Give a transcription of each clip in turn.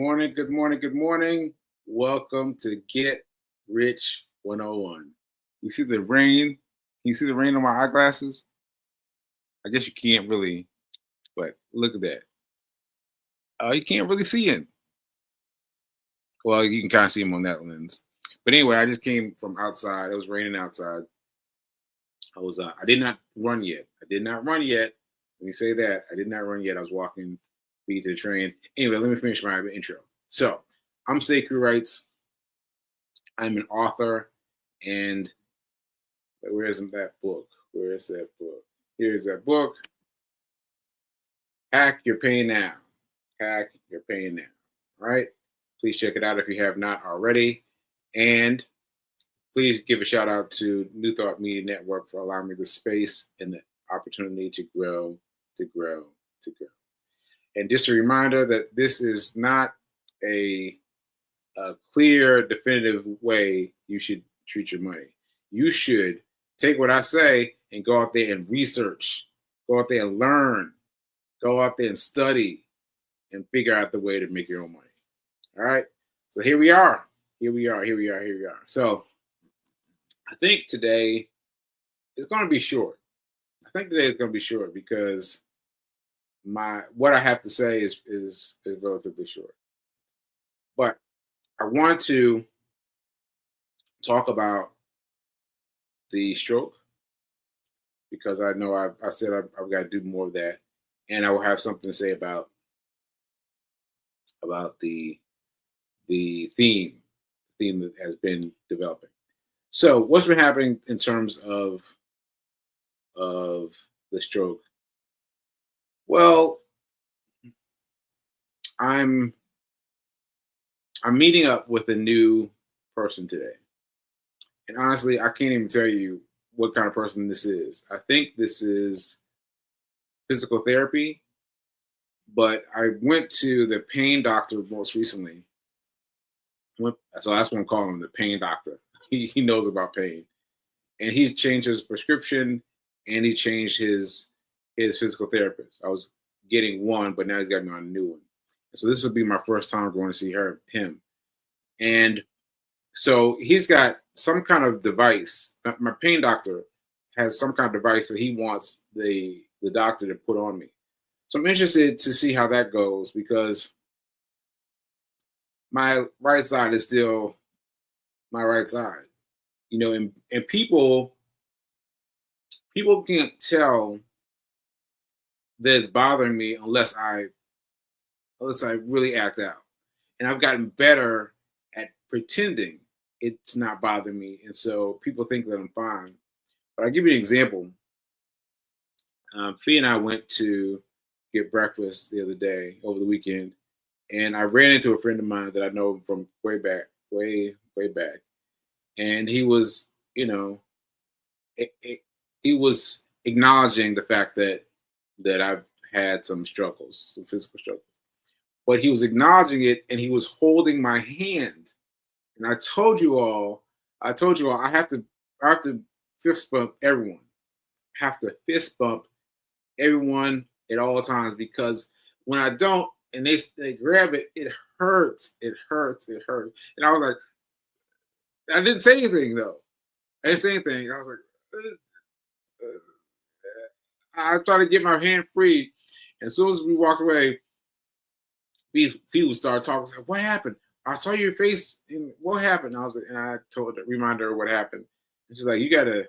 morning, good morning, good morning. Welcome to Get Rich 101. You see the rain? Can you see the rain on my eyeglasses? I guess you can't really, but look at that. You can't really see it. Well, you can kind of see them on that lens. But anyway, I just came from outside. It was raining outside. I did not run yet. I did not run yet. Let me say that. I did not run yet. I was walking feet to the train. Anyway, let me finish my intro. So, I'm Sekou Writes. I'm an author, and where is that book? Where is that book? Here's that book. Hack Your Pain Now. Hack Your Pain Now. All right? Please check it out if you have not already. And please give a shout out to New Thought Media Network for allowing me the space and the opportunity to grow, to grow, to grow. And just a reminder that this is not a clear, definitive way you should treat your money. You should take what I say and go out there and research, go out there and learn, go out there and study and figure out the way to make your own money. All right. So here we are. So I think today is going to be short. Because what I have to say is relatively short. But I want to talk about the stroke because I know I said I've got to do more of that, and I will have something to say about the theme that has been developing. So what's been happening in terms of the stroke? Well, I'm meeting up with a new person today. And honestly, I can't even tell you what kind of person this is. I think this is physical therapy, but I went to the pain doctor most recently. So that's what I'm calling him, the pain doctor. He knows about pain. And he's changed his prescription and he changed his physical therapist. I was getting one, but now he's got me on a new one. So this will be my first time going to see him. And so he's got some kind of device. My pain doctor has some kind of device that he wants the doctor to put on me. So I'm interested to see how that goes because my right side is still my right side. You know, and people can't tell that it's bothering me unless I really act out. And I've gotten better at pretending it's not bothering me. And so people think that I'm fine. But I'll give you an example. Fee and I went to get breakfast the other day over the weekend. And I ran into a friend of mine that I know from way back. And he was, he was acknowledging the fact that I've had some struggles, some physical struggles. But he was acknowledging it and he was holding my hand. And I told you all, I have to fist bump everyone. I have to fist bump everyone at all times because when I don't and they grab it, it hurts. And I was like, I didn't say anything though. I didn't say anything. I was like, I tried to get my hand free. And as soon as we walked away, people started talking. I was like, what happened? I saw your face. And what happened? And I reminded her what happened. And she's like, you gotta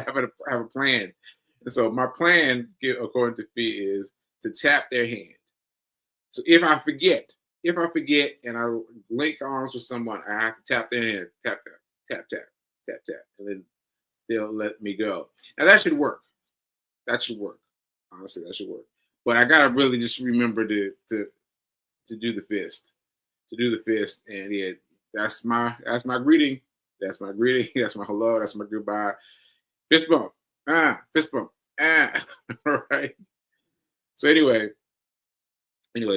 have a plan. And so my plan, according to Fee, is to tap their hand. So if I forget, and I link arms with someone, I have to tap their hand, tap, and then they'll let me go. Now that should work. Honestly, that should work. But I gotta really just remember to do the fist, and yeah, that's my greeting. That's my greeting. That's my hello. That's my goodbye. Fist bump. Fist bump. All right. So anyway,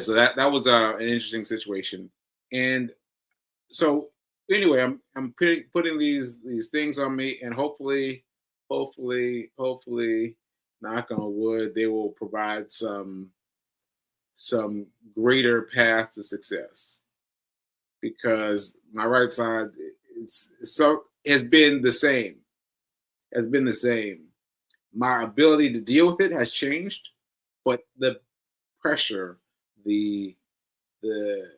so that was an interesting situation, and so anyway, I'm putting these things on me, and hopefully, knock on wood, they will provide some some greater path to success, because my right side has been the same. Has been the same. My ability to deal with it has changed, but the pressure, the the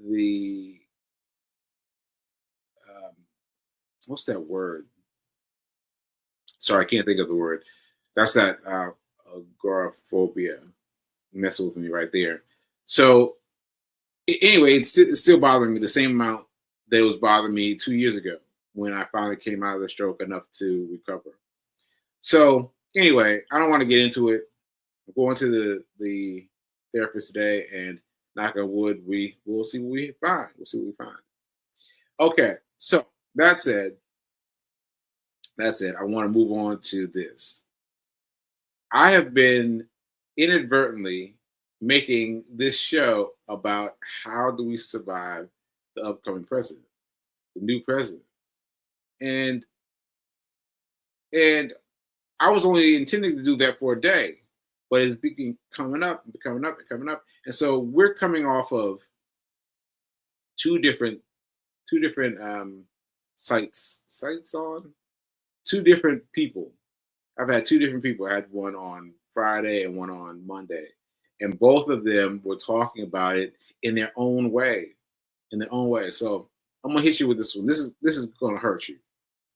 the what's that word? Sorry, I can't think of the word. That's that agoraphobia messing with me right there. So anyway, it's still bothering me the same amount that it was bothering me 2 years ago when I finally came out of the stroke enough to recover. So anyway, I don't want to get into it. I'm going to the therapist today, and knock on wood, we'll see what we find. We'll see what we find. Okay, so that said, I want to move on to this. I have been inadvertently making this show about how do we survive the upcoming president, the new president. And I was only intending to do that for a day, but it's coming up. And so we're coming off of two different sites on two different people. I've had two different people. I had one on Friday and one on Monday, and both of them were talking about it in their own way. So I'm gonna hit you with this one. This is gonna hurt you.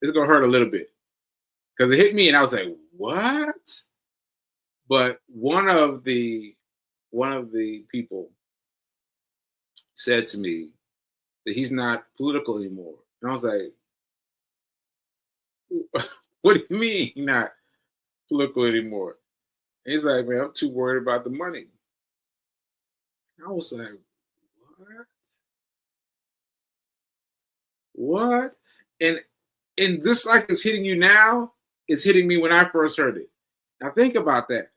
This is gonna hurt a little bit because it hit me, and I was like, "What?" But one of the people said to me that he's not political anymore, and I was like, "What do you mean he's not political anymore?" And he's like, "Man, I'm too worried about the money." And I was like, "What? What?" And this like is hitting you now. It's hitting me when I first heard it. Now think about that.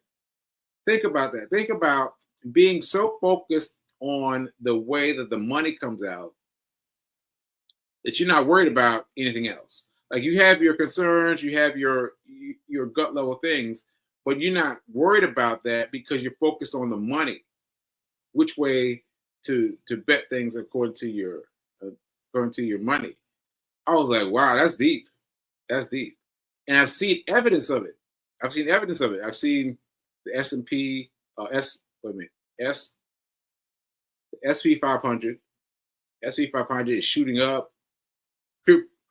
Think about that. Think about being so focused on the way that the money comes out that you're not worried about anything else. Like you have your concerns, you have your gut level things, but you're not worried about that because you're focused on the money, which way to bet things according to your money. I was like, wow, that's deep. That's deep. And I've seen evidence of it. I've seen the S&P S the SP 500. SP 500 is shooting up.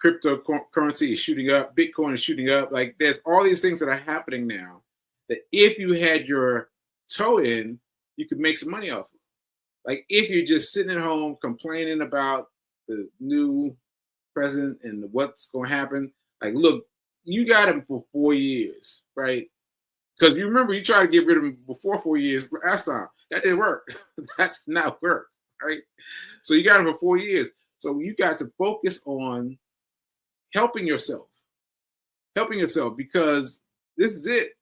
Cryptocurrency is shooting up. Bitcoin is shooting up. Like there's all these things that are happening now that if you had your toe in, you could make some money off of. Like if you're just sitting at home complaining about the new president and what's going to happen, like look, you got him for 4 years, right? Because you remember you tried to get rid of him before 4 years last time. That didn't work. That did not work, right? So you got him for 4 years. So you got to focus on helping yourself because this is it.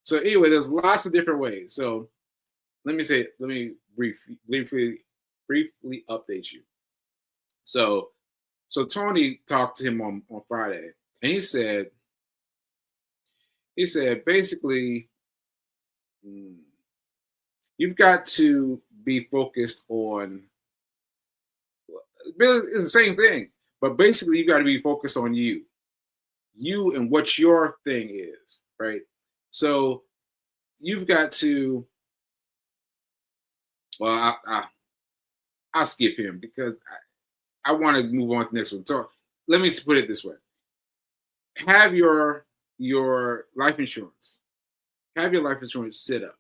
So anyway, there's lots of different ways. So let me briefly update you. So Tony talked to him on Friday, and he said basically you've got to be focused on it's the same thing, but basically you got to be focused on you and what your thing is, right? So you've got to I'll skip him because I want to move on to the next one. So let me put it this way. Have your life insurance. Have your life insurance set up.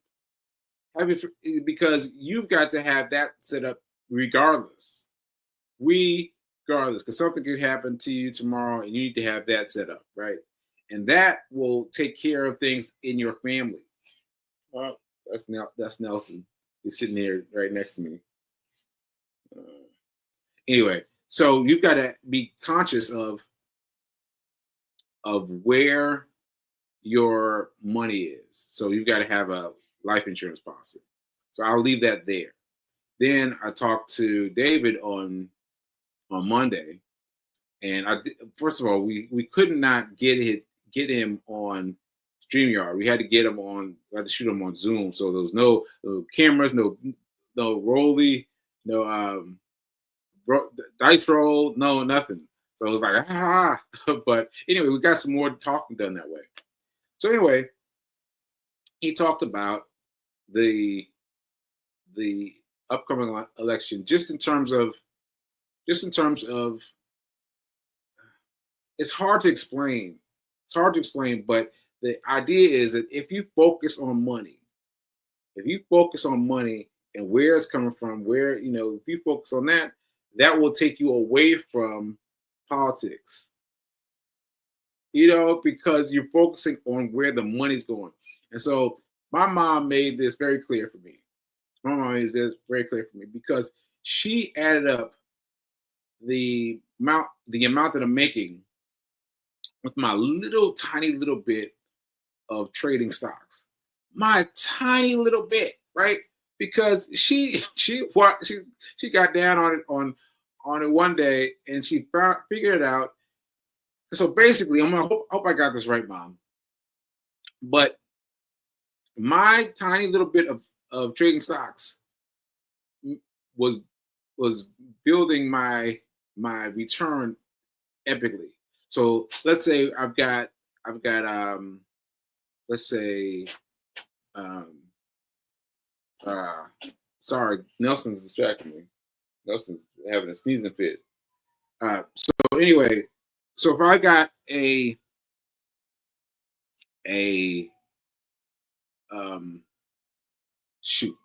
Because you've got to have that set up regardless. Because something could happen to you tomorrow and you need to have that set up, right? And that will take care of things in your family. Well, that's Nelson. He's sitting here right next to me. Anyway, so you've got to be conscious of where your money is. So you've got to have a life insurance policy. So I'll leave that there. Then I talked to David on Monday, and first of all, we could not get him on StreamYard. We had to get them on. We had to shoot them on Zoom. So there was no cameras, no rolly, no dice roll, no nothing. So it was like but anyway, we got some more talking done that way. So anyway, he talked about the upcoming election just in terms of it's hard to explain. It's hard to explain, but the idea is that if you focus on money, and where it's coming from, where if you focus on that, that will take you away from politics. Because you're focusing on where the money's going. And so my mom made this very clear for me. Because she added up the amount that I'm making with my tiny little bit of trading stocks. My tiny little bit, right? Because she got down on it one day and she figured it out. So basically, hope I got this right, Mom. But my tiny little bit of trading stocks was building my return epically. So let's say I've got let's say sorry, Nelson's distracting me. Nelson's having a sneezing fit. So anyway, so if I got a shoot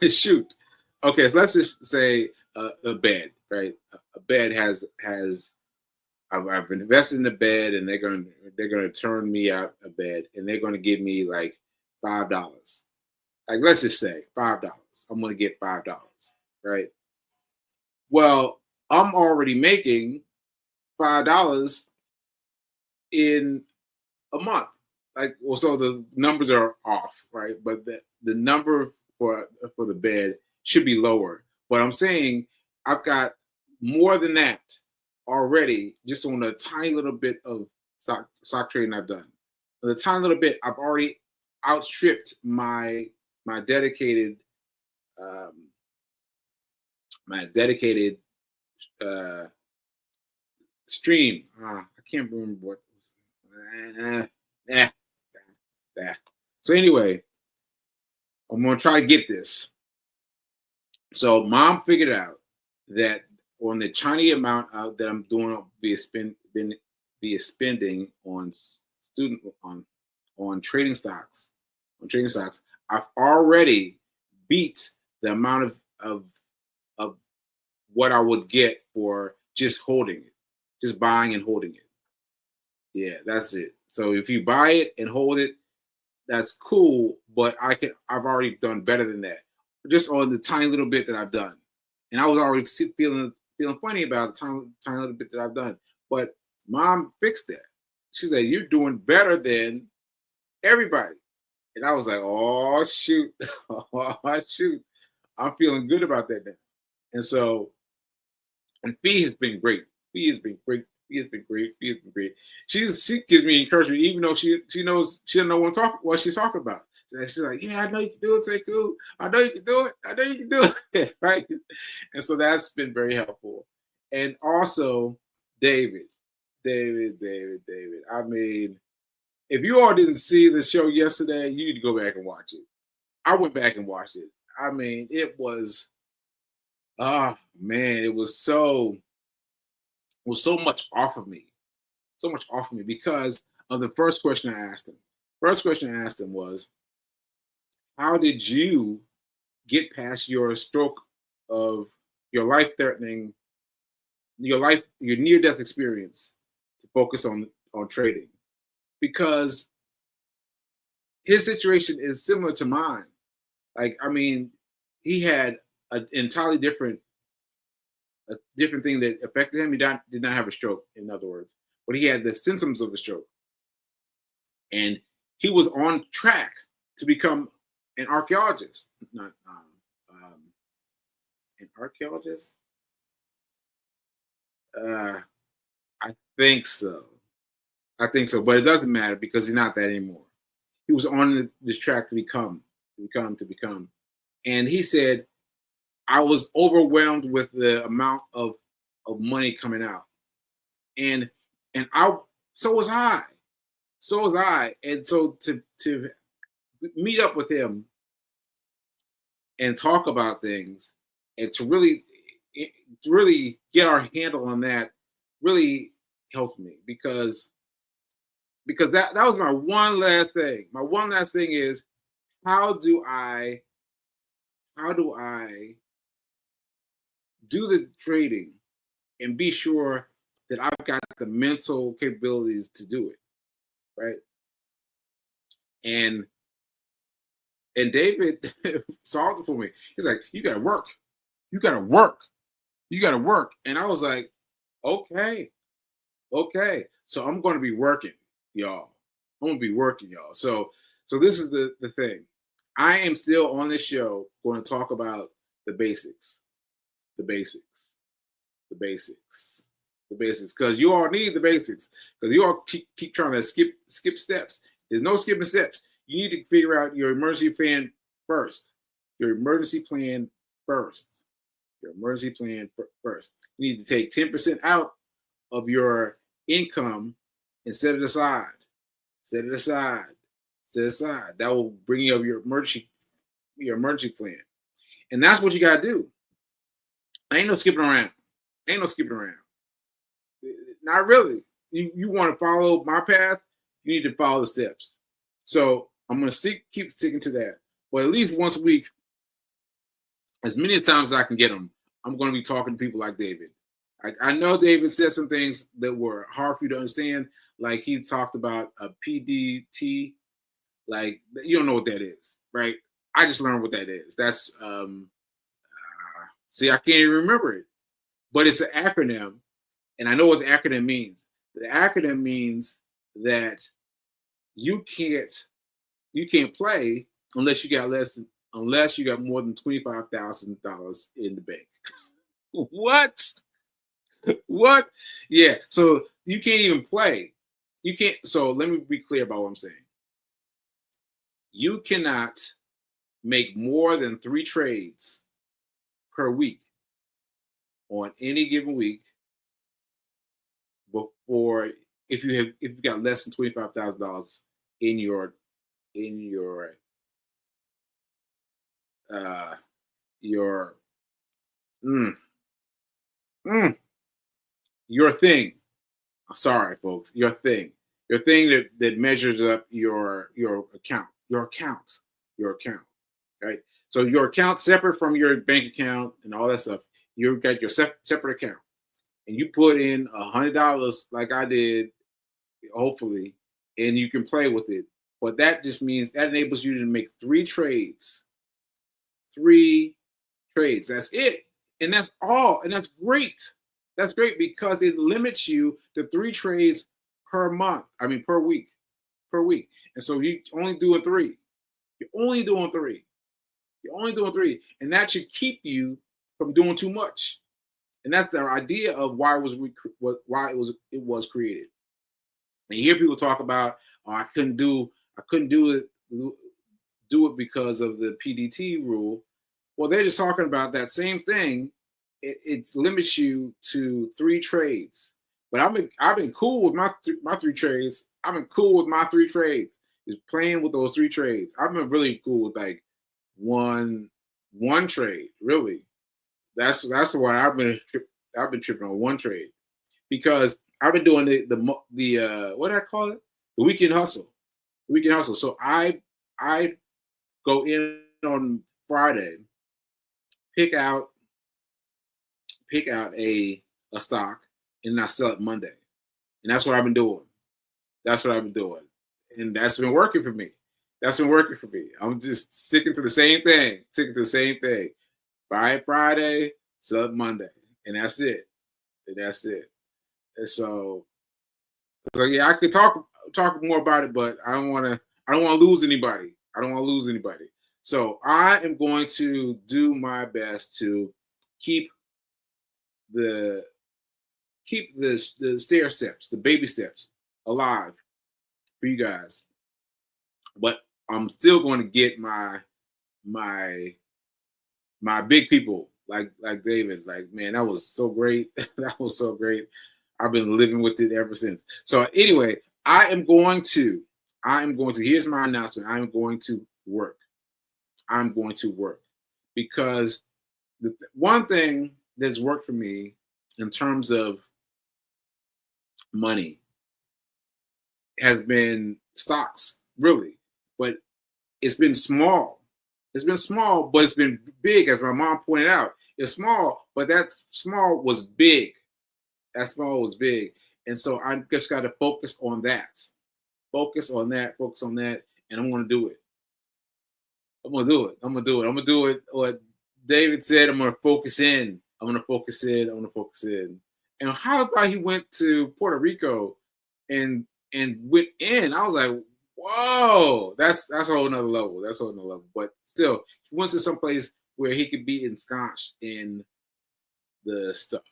shoot. Okay, so let's just say a bed, right? A bed has I've invested in a bed, and they're gonna turn me out a bed, and they're gonna give me like $5. Like let's just say $5. I'm gonna get $5, right? Well, I'm already making $5 in a month. Like, well, so the numbers are off, right? But the number for the bed should be lower. But I'm saying I've got more than that already, just on a tiny little bit of stock trading I've done. The tiny little bit, I've already outstripped my dedicated stream. I can't remember what was. So anyway, I'm gonna try to get this. So Mom figured out that on the tiny amount that I'm doing via spending on trading stocks, I've already beat the amount of what I would get for just holding it, just buying and holding it. Yeah, that's it. So if you buy it and hold it, that's cool, but I've already done better than that, just on the tiny little bit that I've done. And I was already feeling funny about the tiny little bit that I've done. But Mom fixed that. She said, "You're doing better than everybody." And I was like, "Oh shoot, oh shoot." I'm feeling good about that now. And so, and Fee has been great. Fee has been great. She gives me encouragement, even though she knows she doesn't know what she's talking about. So she's like, "Yeah, I know you can do it, Sekou. I know you can do it. Right?" And so that's been very helpful. And also, David. I mean, if you all didn't see the show yesterday, you need to go back and watch it. I went back and watched it. I mean, it was, man, it was so much off of me. So much off of me because of the first question I asked him. First question I asked him was, how did you get past your stroke of your life-threatening, your near-death experience to focus on trading? Because his situation is similar to mine. Like, I mean, he had an entirely different thing that affected him. He did not have a stroke, in other words, but he had the symptoms of a stroke. And he was on track to become an archaeologist. Not an archaeologist? I think so. I think so, but it doesn't matter because he's not that anymore. He was on this track to become. And he said, I was overwhelmed with the amount of money coming out. And so was I. So was I. And so to meet up with him and talk about things and to really get our handle on that really helped me because that was my one last thing. My one last thing is how do I do the trading and be sure that I've got the mental capabilities to do it, right? And David solved it for me. He's like, you gotta work. You gotta work. You gotta work. And I was like, okay. So I'm gonna be working, y'all. I'm gonna be working, y'all. So this is the thing. I am still on this show going to talk about the basics. The basics. The basics. The basics. Because you all need the basics. Because you all keep trying to skip steps. There's no skipping steps. You need to figure out your emergency plan first. Your emergency plan first. Your emergency plan first. You need to take 10% out of your income and set it aside. Set it aside. Set it aside. That will bring you up your emergency plan. And that's what you got to do. Ain't no skipping around. Ain't no skipping around. Not really. You want to follow my path, you need to follow the steps. So I'm going to keep sticking to that. But at least once a week, as many times as I can get them, I'm going to be talking to people like David. I know David said some things that were hard for you to understand, like he talked about a PDT. Like, you don't know what that is, right? I just learned what that is. That's see, I can't even remember it, but it's an acronym, and I know what the acronym means. The acronym means that you can't play unless you got more than $25,000 in the bank. What? What? Yeah. So you can't even play. You can't. So let me be clear about what I'm saying. You cannot make more than 3 trades per week on any given week before if you've got less than $25,000 in your your thing. I'm sorry, folks. Your thing that measures up your account. Right? So your account separate from your bank account and all that stuff. You've got your separate account, and you put in $100 like I did, hopefully, and you can play with it. But that just means that enables you to make 3 trades. 3 trades. That's it, and that's all, and that's great. That's great because it limits you to 3 trades per month. I mean, per week. And so you're only doing 3. You're only doing 3, and that should keep you from doing too much. And that's the idea of why it was created. And you hear people talk about, oh, I couldn't do it because of the PDT rule. Well, they're just talking about that same thing. It limits you to 3 trades. But I've been cool with my 3 trades. I've been cool with my 3 trades. Just playing with those 3 trades. I've been really cool with like one trade. Really, that's what I've been tripping on, 1 trade, because I've been doing the what do I call it? The weekend hustle. So I go in on Friday, pick out a stock, and I sell it Monday. And that's what I've been doing. And that's been working for me. I'm just sticking to the same thing. Buy it Friday, sell it Monday. And that's it. And so yeah, I could talk more about it, but I don't want to lose anybody. So I am going to do my best to keep the stair steps, the baby steps. alive for you guys. But I'm still going to get my big people like David. Like, man, that was so great. That was so great. I've been living with it ever since. So anyway, I am going to, here's my announcement. I'm going to work. I'm going to work because the one thing that's worked for me in terms of money has been stocks, really. But it's been small. It's been small, but it's been big, as my mom pointed out. It's small, but that small was big. That small was big. And so I just got to focus on that. Focus on that, and I'm going to do it. I'm going to do it. I'm going to do it. What David said, I'm going to focus in. I'm going to focus in. And how about he went to Puerto Rico and went in? I was like, whoa, that's a whole nother level. But still, he went to some place where he could be ensconced in the stuff.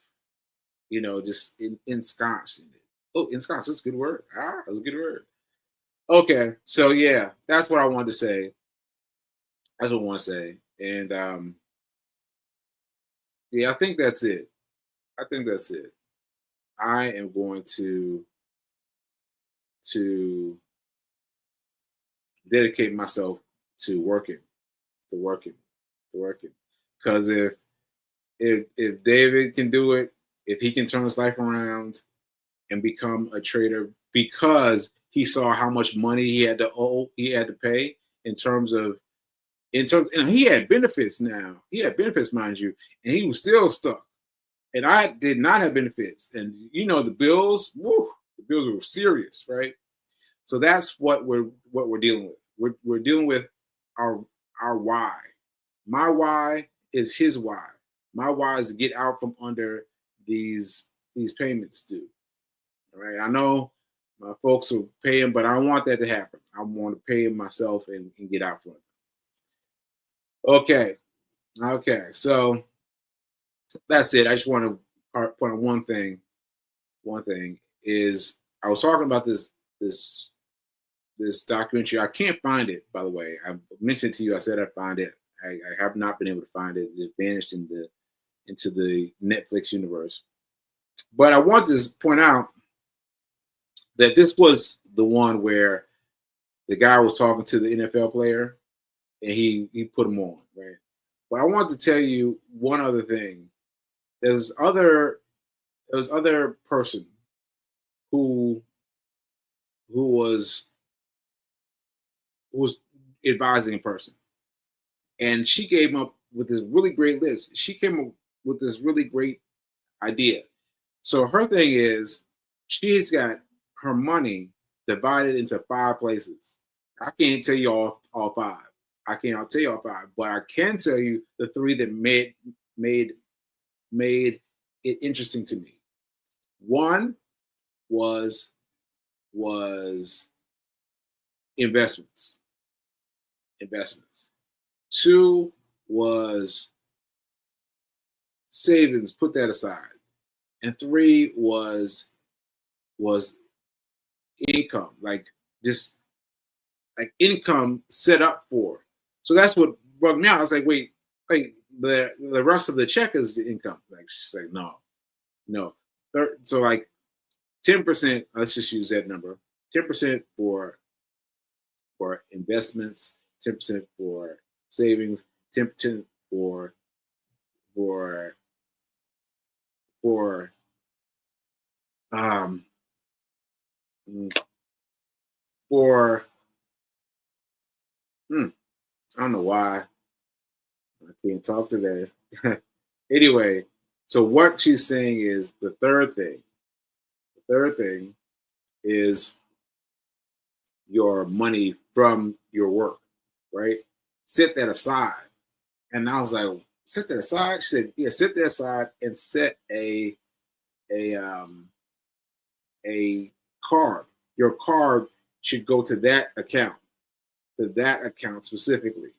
Just ensconced in it. Oh, ensconced, that's a good word. That's a good word. Okay, so yeah, that's what I wanted to say. That's what I want to say. And yeah, I think that's it. I am going to dedicate myself to working. Because if David can do it, if he can turn his life around and become a trader because he saw how much money he had to pay in terms, and he had benefits now. He had benefits, mind you, and he was still stuck. And I did not have benefits. And the bills, the bills were serious, right? So that's what we're dealing with. We're dealing with our why. My why is his why. My why is to get out from under these payments due. All right. I know my folks will pay him, but I don't want that to happen. I want to pay him myself and get out from it. Okay. So that's it. I just want to point out one thing. One thing is I was talking about this documentary. I can't find it, by the way. I mentioned to you, I said I'd find it. I have not been able to find it. It vanished into the Netflix universe. But I want to point out that this was the one where the guy was talking to the NFL player and he put him on, right? But I want to tell you one other thing. There's other person who was advising a person. And she came up with this really great list. She came up with this really great idea. So her thing is she's got her money divided into 5 places. I can't tell you all 5. I can't tell you all 5, but I can tell you the 3 that made it interesting to me. One was investments. 2 was savings, put that aside. And 3 was income, like just like income set up for. So that's what bugged me out. I was like, wait, the rest of the check is the income. Like she's like, no. So like 10%, let's just use that number. 10% for investments, 10% for savings, 10% for I don't know why I can't talk today. Anyway, so what she's saying is the third thing is your money from your work, right? Set that aside. And I was like, set that aside? She said, yeah, set that aside and set a card. Your card should go to that account specifically.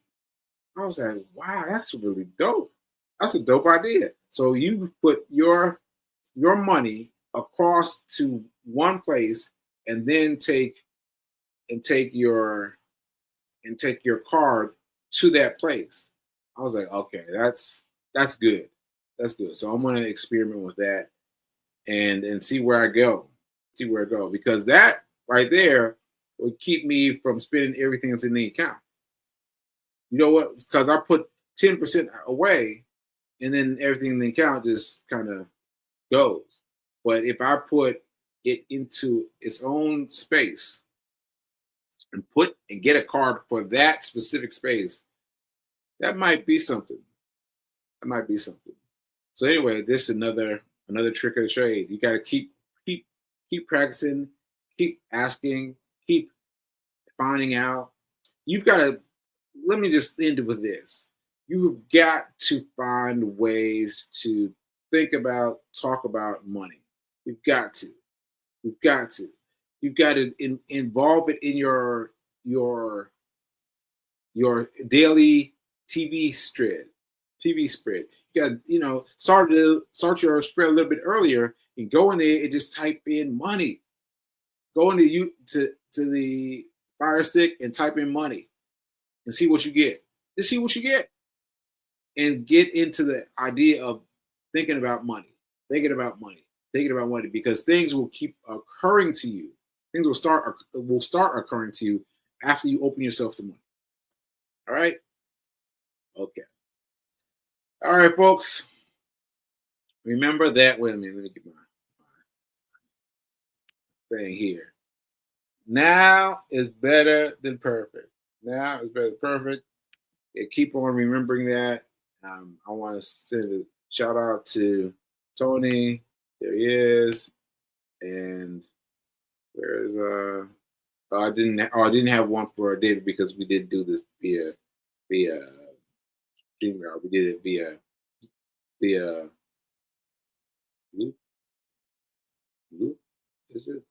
I was like, wow, that's really dope. That's a dope idea. So you put your money across to one place and then take your card to that place. I was like, okay, that's good. That's good. So I'm gonna experiment with that and see where I go. See where I go. Because that right there would keep me from spending everything that's in the account. You know what? Because I put 10% away and then everything in the account just kind of goes. But if I put it into its own space and get a card for that specific space, that might be something. That might be something. So anyway, this is another trick of the trade. You got to keep practicing, keep asking, keep finding out. You've got to. Let me just end it with this. You've got to find ways to think about, talk about money. You've got to. You've got to. You've got to involve it in your daily TV spread. You got start your spread a little bit earlier and go in there and just type in money. Go into to the Fire Stick and type in money and see what you get. Just see what you get, and get into the idea of thinking about money, because things will keep occurring to you. Things will start occurring to you after you open yourself to money. All right. Okay. All right, folks. Remember that. Wait a minute. Let me get my thing here. Now is better than perfect. Now is better than perfect. Yeah, keep on remembering that. I want to send a shout out to Tony. There he is. And where's I didn't have one for David because we did do this via StreamYard. We did it via Loop. Is it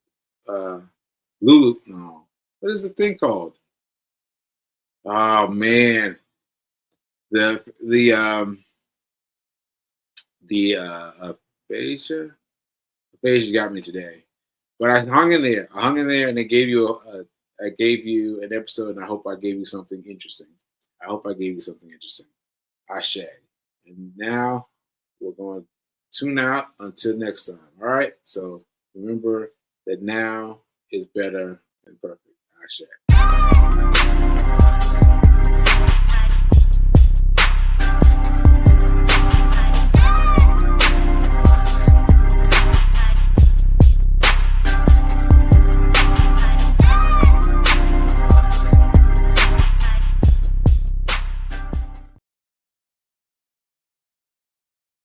Lulu? No. What is the thing called? Oh man. The aphasia got me today. But I hung in there. And I gave you an episode, and I hope I gave you something interesting. Ashe. And now we're going to tune out until next time. All right. So remember that now is better than perfect. Ashe.